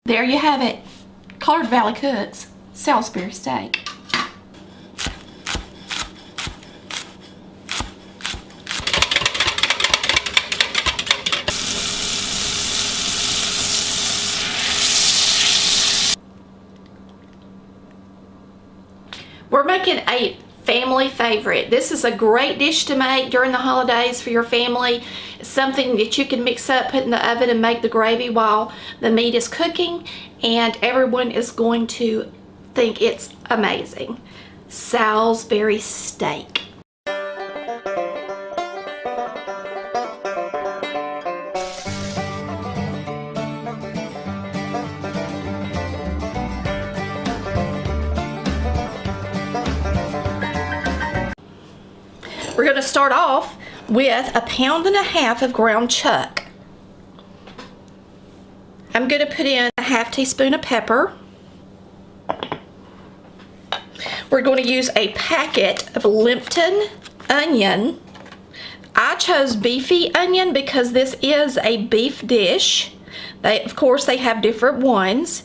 There you have it. Colored Valley Cooks Salisbury steak. We're making a family favorite. This is a great dish to make during the holidays for your family. It's something that you can mix up, put in the oven, and make the gravy while the meat is cooking, and everyone is going to think it's amazing. Salisbury steak. We're going to start off with 1.5 pounds of ground chuck. I'm going to put in a 1/2 teaspoon of pepper. We're going to use a packet of Lipton onion. I chose beefy onion because this is a beef dish. Of course, they have different ones.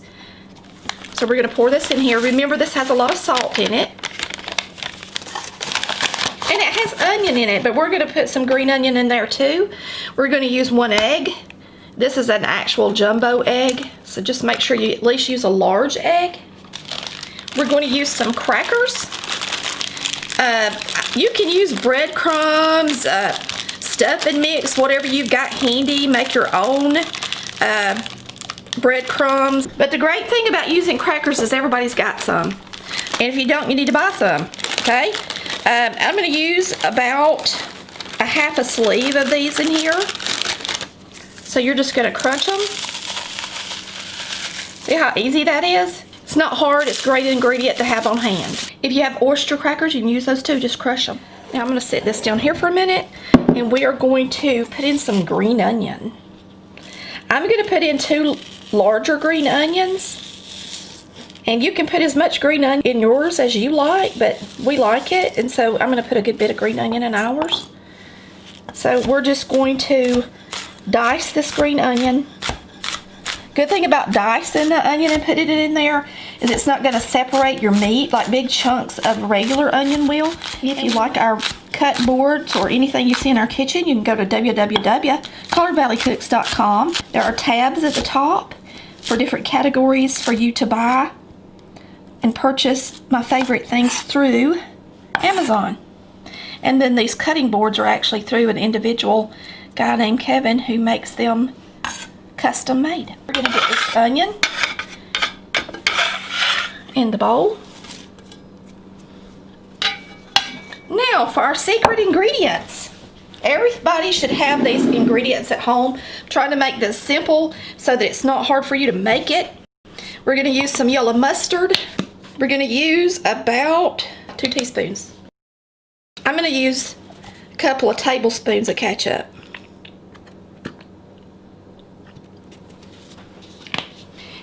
So we're going to pour this in here. Remember, this has a lot of salt in it. And it has onion in it, but we're going to put some green onion in there too. We're going to use 1 egg. This is an actual jumbo egg, so just make sure you at least use a large egg. We're going to use some crackers. You can use breadcrumbs, stuff and mix, whatever you've got handy. Make your own breadcrumbs. But the great thing about using crackers is everybody's got some. And if you don't, you need to buy some, okay? I'm going to use about 1/2 sleeve of these in here. So you're just going to crunch them. See how easy that is? It's not hard. It's a great ingredient to have on hand. If you have oyster crackers, you can use those too. Just crush them. Now I'm going to set this down here for a minute, and we are going to put in some green onion. I'm going to put in 2 larger green onions. And you can put as much green onion in yours as you like, but we like it, and so I'm going to put a good bit of green onion in ours. So we're just going to dice this green onion. Good thing about dicing the onion and putting it in there is it's not going to separate your meat like big chunks of regular onion will. If you like our cut boards or anything you see in our kitchen, you can go to www.coloredvalleycooks.com. There are tabs at the top for different categories for you to buy and purchase my favorite things through Amazon. And then these cutting boards are actually through an individual guy named Kevin who makes them custom made. We're going to get this onion in the bowl. Now for our secret ingredients. Everybody should have these ingredients at home. I'm trying to make this simple so that it's not hard for you to make it. We're going to use some yellow mustard. We're going to use about 2 teaspoons. I'm going to use a couple of tablespoons of ketchup.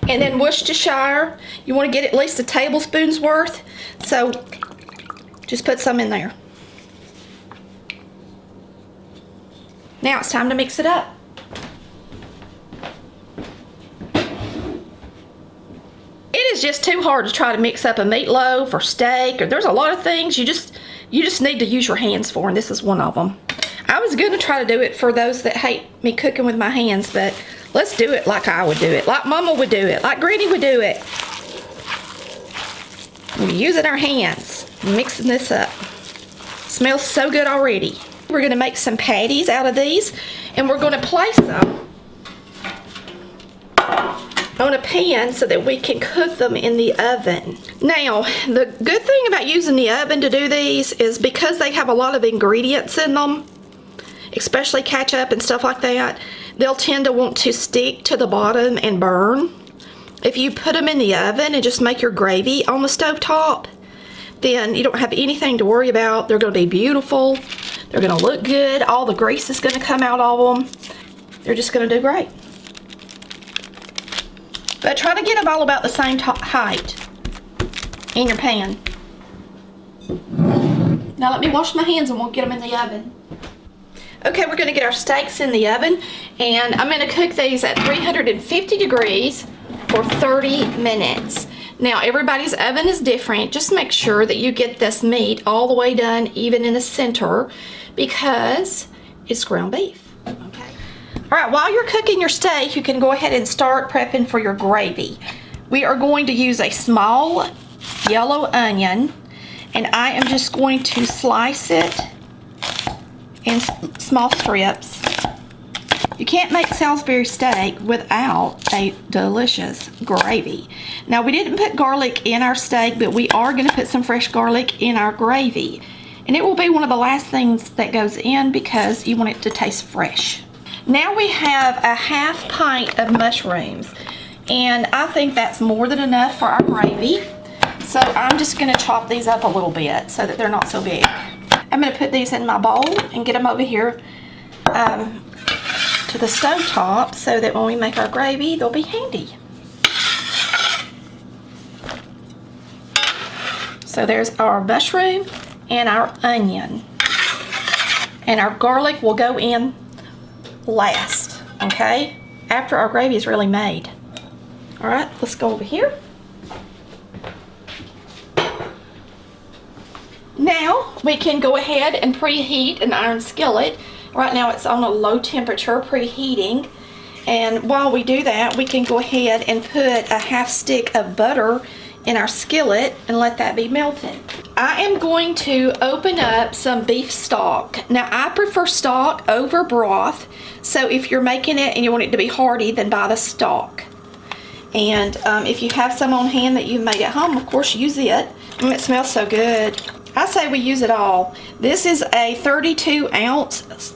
And then Worcestershire, you want to get at least a tablespoon's worth, so just put some in there. Now it's time to mix it up. It is just too hard to try to mix up a meatloaf or steak, or there's a lot of things you just need to use your hands for, and this is one of them. I was going to try to do it for those that hate me cooking with my hands, but let's do it like I would do it, like Mama would do it, like Granny would do it. We're using our hands, mixing this up. Smells so good already. We're going to make some patties out of these, and we're going to place them on a pan so that we can cook them in the oven. Now, the good thing about using the oven to do these is because they have a lot of ingredients in them, especially ketchup and stuff like that, they'll tend to want to stick to the bottom and burn. If you put them in the oven and just make your gravy on the stove top, then you don't have anything to worry about. They're going to be beautiful. They're going to look good. All the grease is going to come out of them. They're just going to do great. But try to get them all about the same height in your pan. Now let me wash my hands and we'll get them in the oven. Okay, we're going to get our steaks in the oven, and I'm going to cook these at 350 degrees for 30 minutes. Now everybody's oven is different. Just make sure that you get this meat all the way done, even in the center, because it's ground beef. Okay. All right, while you're cooking your steak, you can go ahead and start prepping for your gravy. We are going to use a small yellow onion, and I am just going to slice it in small strips. You can't make Salisbury steak without a delicious gravy. Now, we didn't put garlic in our steak, but we are going to put some fresh garlic in our gravy. And it will be one of the last things that goes in because you want it to taste fresh. Now we have a ½ pint of mushrooms. And I think that's more than enough for our gravy. So I'm just going to chop these up a little bit so that they're not so big. I'm going to put these in my bowl and get them over here to the stove top so that when we make our gravy, they'll be handy. So there's our mushroom and our onion. And our garlic will go in last, okay? After our gravy is really made. All right, let's go over here. Now we can go ahead and preheat an iron skillet. Right now it's on a low temperature, preheating. And while we do that, we can go ahead and put a ½ stick of butter in our skillet and let that be melted. I am going to open up some beef stock. Now I prefer stock over broth, so if you're making it and you want it to be hearty, then buy the stock. And if you have some on hand that you made at home, of course use it. It smells so good. I say we use it all. This is a 32-ounce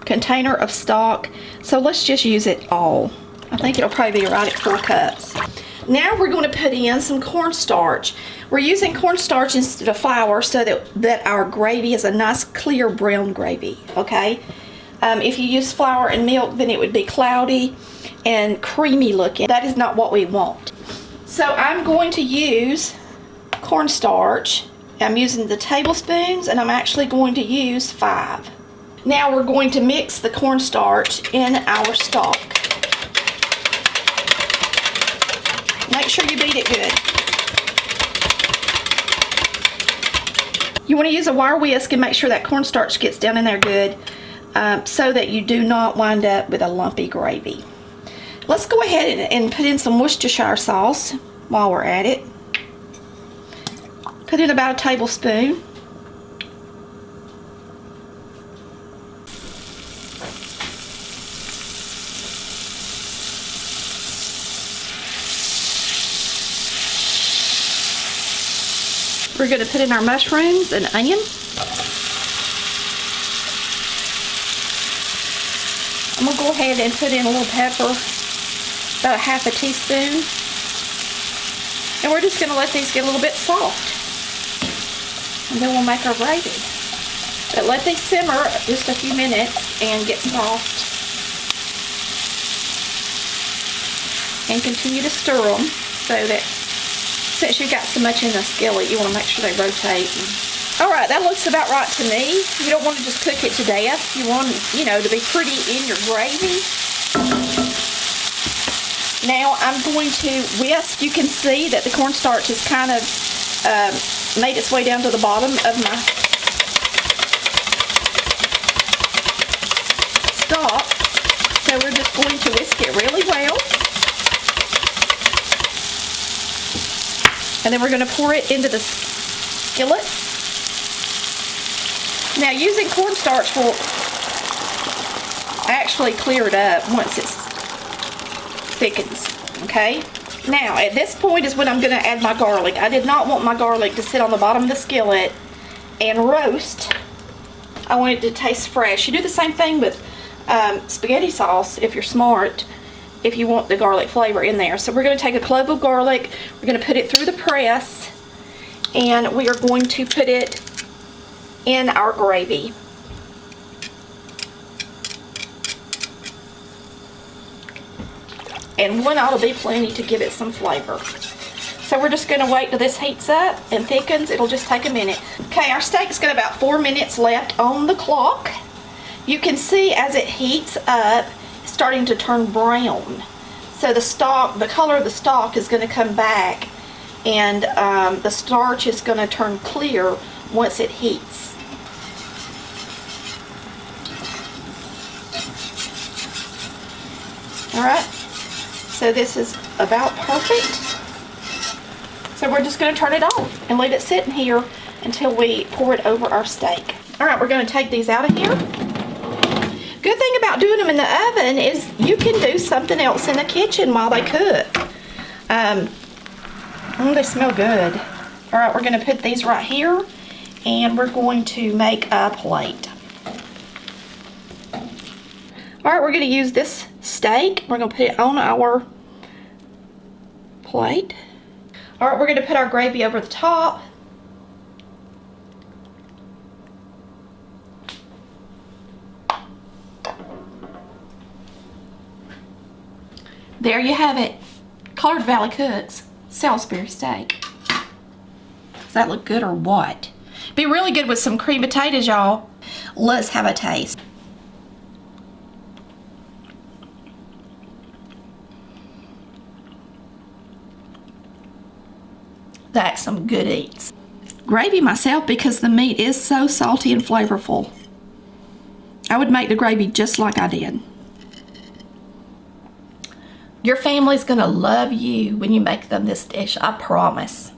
container of stock, so let's just use it all. I think it'll probably be right at 4 cups. Now we're going to put in some cornstarch. We're using cornstarch instead of flour so that our gravy is a nice clear brown gravy, okay? If you use flour and milk, then it would be cloudy and creamy looking. That is not what we want. So I'm going to use cornstarch. I'm using the tablespoons, and I'm actually going to use 5. Now we're going to mix the cornstarch in our stock. Make sure you beat it good. You want to use a wire whisk and make sure that cornstarch gets down in there good, so that you do not wind up with a lumpy gravy. Let's go ahead and put in some Worcestershire sauce while we're at it. Put in about a tablespoon. We're going to put in our mushrooms and onion. I'm going to go ahead and put in a little pepper, about a ½ teaspoon. And we're just going to let these get a little bit soft. And then we'll make our gravy. But let these simmer just a few minutes and get soft. And continue to stir them so that since you've got so much in the skillet, you want to make sure they rotate. Alright, that looks about right to me. You don't want to just cook it to death. You want, to be pretty in your gravy. Now I'm going to whisk. You can see that the cornstarch is kind of made its way down to the bottom of my stock. So we're just going to whisk it really well. And then we're going to pour it into the skillet. Now using cornstarch will actually clear it up once it thickens, okay? Now at this point is when I'm going to add my garlic. I did not want my garlic to sit on the bottom of the skillet and roast. I want it to taste fresh. You do the same thing with spaghetti sauce if you're smart, if you want the garlic flavor in there. So we're going to take a clove of garlic, we're going to put it through the press, and we are going to put it in our gravy. And one ought to be plenty to give it some flavor. So we're just going to wait till this heats up and thickens. It'll just take a minute. Okay, our steak's got about 4 minutes left on the clock. You can see as it heats up, it's starting to turn brown. So the color of the stock is going to come back, and the starch is going to turn clear once it heats. Alright, so this is about perfect. So we're just going to turn it off and let it sit in here until we pour it over our steak. Alright, we're going to take these out of here. Good thing about doing them in the oven is you can do something else in the kitchen while they cook. They smell good. Alright, we're going to put these right here, and we're going to make a plate. Alright, we're going to use this steak. We're going to put it on our plate. Alright, we're going to put our gravy over the top. There you have it. Colored Valley Cooks Salisbury steak. Does that look good or what? Be really good with some cream potatoes, y'all. Let's have a taste. That's some good eats. Gravy myself because the meat is so salty and flavorful. I would make the gravy just like I did. Your family's gonna love you when you make them this dish, I promise.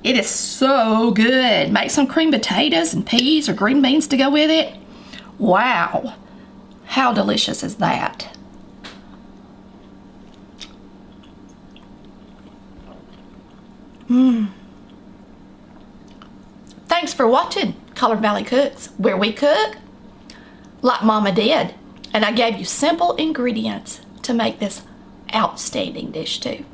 It is so good. Make some cream potatoes and peas or green beans to go with it. Wow, how delicious is that? Thanks for watching Colored Valley Cooks, where we cook like Mama did. And I gave you simple ingredients to make this outstanding dish too.